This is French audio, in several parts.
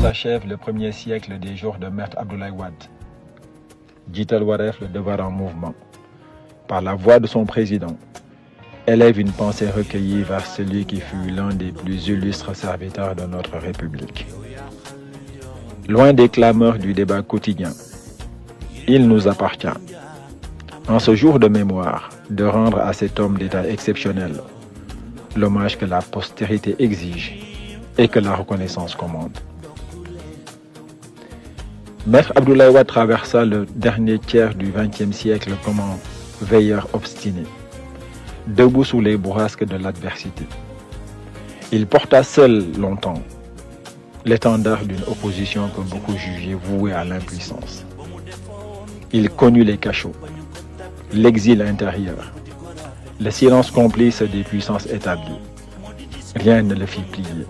S'achève le premier siècle des jours de Maître Abdoulaye Wade. Djital Waref, le devoir en mouvement, par la voix de son président, élève une pensée recueillie vers celui qui fut l'un des plus illustres serviteurs de notre République. Loin des clameurs du débat quotidien, il nous appartient, en ce jour de mémoire, de rendre à cet homme d'État exceptionnel l'hommage que la postérité exige et que la reconnaissance commande. Maître Abdoulaye Wade traversa le dernier tiers du XXe siècle comme un veilleur obstiné, debout sous les bourrasques de l'adversité. Il porta seul longtemps l'étendard d'une opposition que beaucoup jugeaient vouée à l'impuissance. Il connut les cachots, l'exil intérieur, le silence complice des puissances établies. Rien ne le fit plier.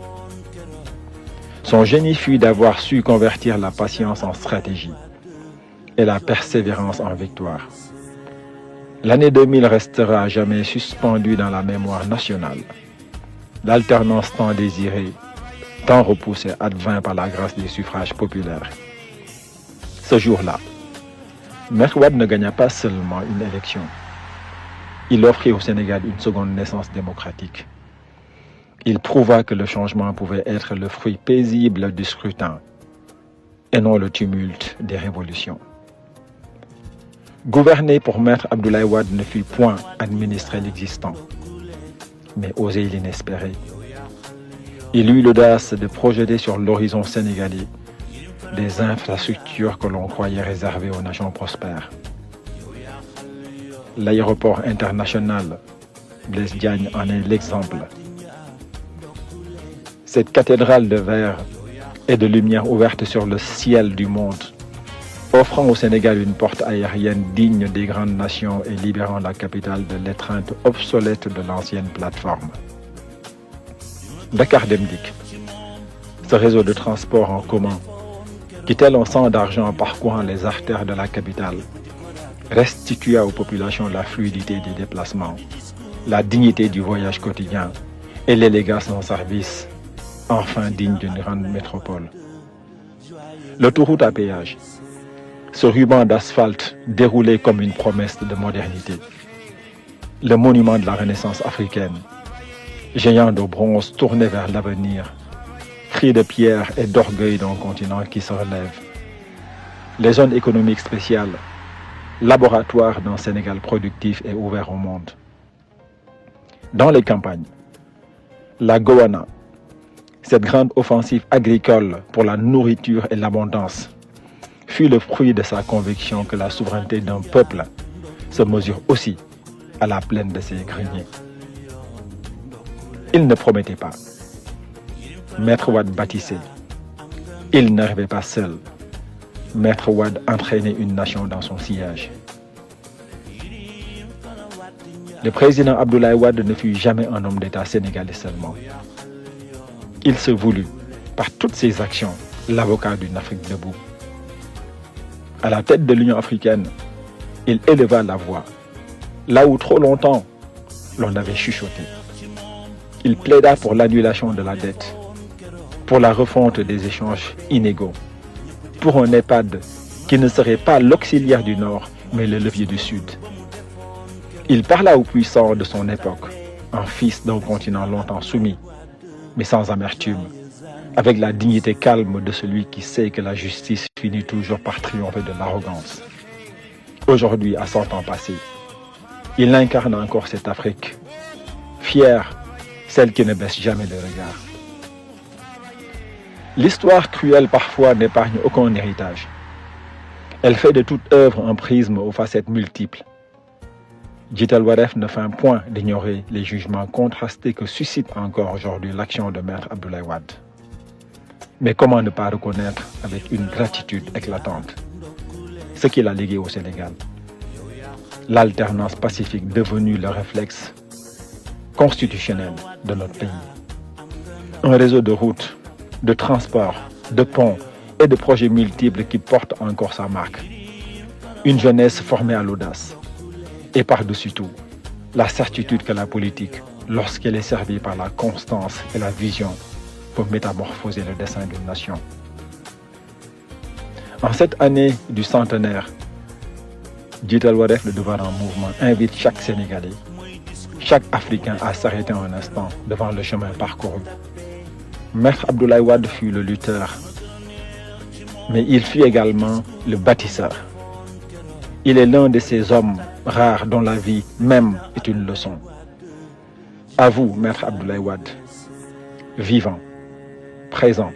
Son génie fut d'avoir su convertir la patience en stratégie et la persévérance en victoire. L'année 2000 restera à jamais suspendue dans la mémoire nationale. L'alternance tant désirée, tant repoussée advint par la grâce des suffrages populaires. Ce jour-là, Maître Wade ne gagna pas seulement une élection. Il offrit au Sénégal une seconde naissance démocratique. Il prouva que le changement pouvait être le fruit paisible du scrutin et non le tumulte des révolutions. Gouverner pour Maître Abdoulaye Wade ne fut point administrer l'existant, mais oser l'inespéré. Il eut l'audace de projeter sur l'horizon sénégalais des infrastructures que l'on croyait réservées aux nations prospères. L'aéroport international Blaise Diagne en est l'exemple. Cette cathédrale de verre et de lumière ouverte sur le ciel du monde, offrant au Sénégal une porte aérienne digne des grandes nations et libérant la capitale de l'étreinte obsolète de l'ancienne plateforme. Dakar Dem Dikk, ce réseau de transport en commun, qui tel un sang d'argent parcourant les artères de la capitale, restitua aux populations la fluidité des déplacements, la dignité du voyage quotidien et l'élégance en service, enfin digne d'une grande métropole. L'autoroute à péage, ce ruban d'asphalte déroulé comme une promesse de modernité. Le monument de la Renaissance africaine, géant de bronze tourné vers l'avenir, cri de pierre et d'orgueil d'un continent qui se relève. Les zones économiques spéciales, laboratoire d'un Sénégal productif et ouvert au monde. Dans les campagnes, la Goana, cette grande offensive agricole pour la nourriture et l'abondance, fut le fruit de sa conviction que la souveraineté d'un peuple se mesure aussi à la plaine de ses greniers. Il ne promettait pas. Maître Wade bâtissait. Il n'arrivait pas seul. Maître Wade entraînait une nation dans son sillage. Le président Abdoulaye Wade ne fut jamais un homme d'État sénégalais seulement. Il se voulut, par toutes ses actions, l'avocat d'une Afrique debout. À la tête de l'Union africaine, il éleva la voix, là où trop longtemps l'on avait chuchoté. Il plaida pour l'annulation de la dette, pour la refonte des échanges inégaux, pour un EHPAD qui ne serait pas l'auxiliaire du Nord, mais le levier du Sud. Il parla aux puissants de son époque, un fils d'un continent longtemps soumis, mais sans amertume, avec la dignité calme de celui qui sait que la justice finit toujours par triompher de l'arrogance. Aujourd'hui, à 100 ans passés, il incarne encore cette Afrique, fière, celle qui ne baisse jamais le regard. L'histoire cruelle parfois n'épargne aucun héritage. Elle fait de toute œuvre un prisme aux facettes multiples. Djital Waref ne feint point d'ignorer les jugements contrastés que suscite encore aujourd'hui l'action de Maître Abdoulaye Wade. Mais comment ne pas reconnaître avec une gratitude éclatante ce qu'il a légué au Sénégal? L'alternance pacifique devenue le réflexe constitutionnel de notre pays. Un réseau de routes, de transports, de ponts et de projets multiples qui portent encore sa marque. Une jeunesse formée à l'audace. Et par-dessus tout, la certitude que la politique, lorsqu'elle est servie par la constance et la vision, peut métamorphoser le destin d'une nation. En cette année du centenaire, Jiital Wareef, le devoir en mouvement, invite chaque Sénégalais, chaque Africain à s'arrêter un instant devant le chemin parcouru. Maître Abdoulaye Wade fut le lutteur, mais il fut également le bâtisseur. Il est l'un de ces hommes rares dont la vie même est une leçon. À vous, Maître Abdoulaye Wade, vivant, présent,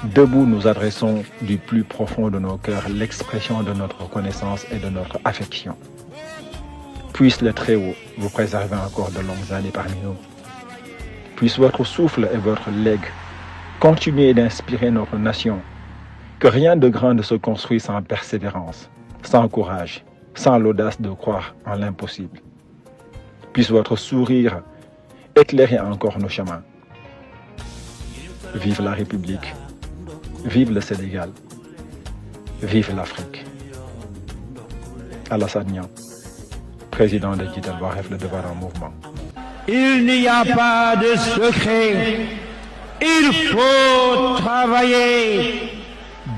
debout, nous adressons du plus profond de nos cœurs l'expression de notre reconnaissance et de notre affection. Puisse le Très-Haut vous préserver encore de longues années parmi nous. Puisse votre souffle et votre legs continuer d'inspirer notre nation. Que rien de grand ne se construit sans persévérance, sans courage, sans l'audace de croire en l'impossible. Puisse votre sourire éclairer encore nos chemins. Vive la République, vive le Sénégal, vive l'Afrique. Alassane Niang, président de Jiital Wareef, le devoir en mouvement. Il n'y a pas de secret. Il faut travailler,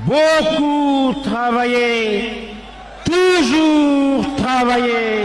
beaucoup travailler, toujours travailler.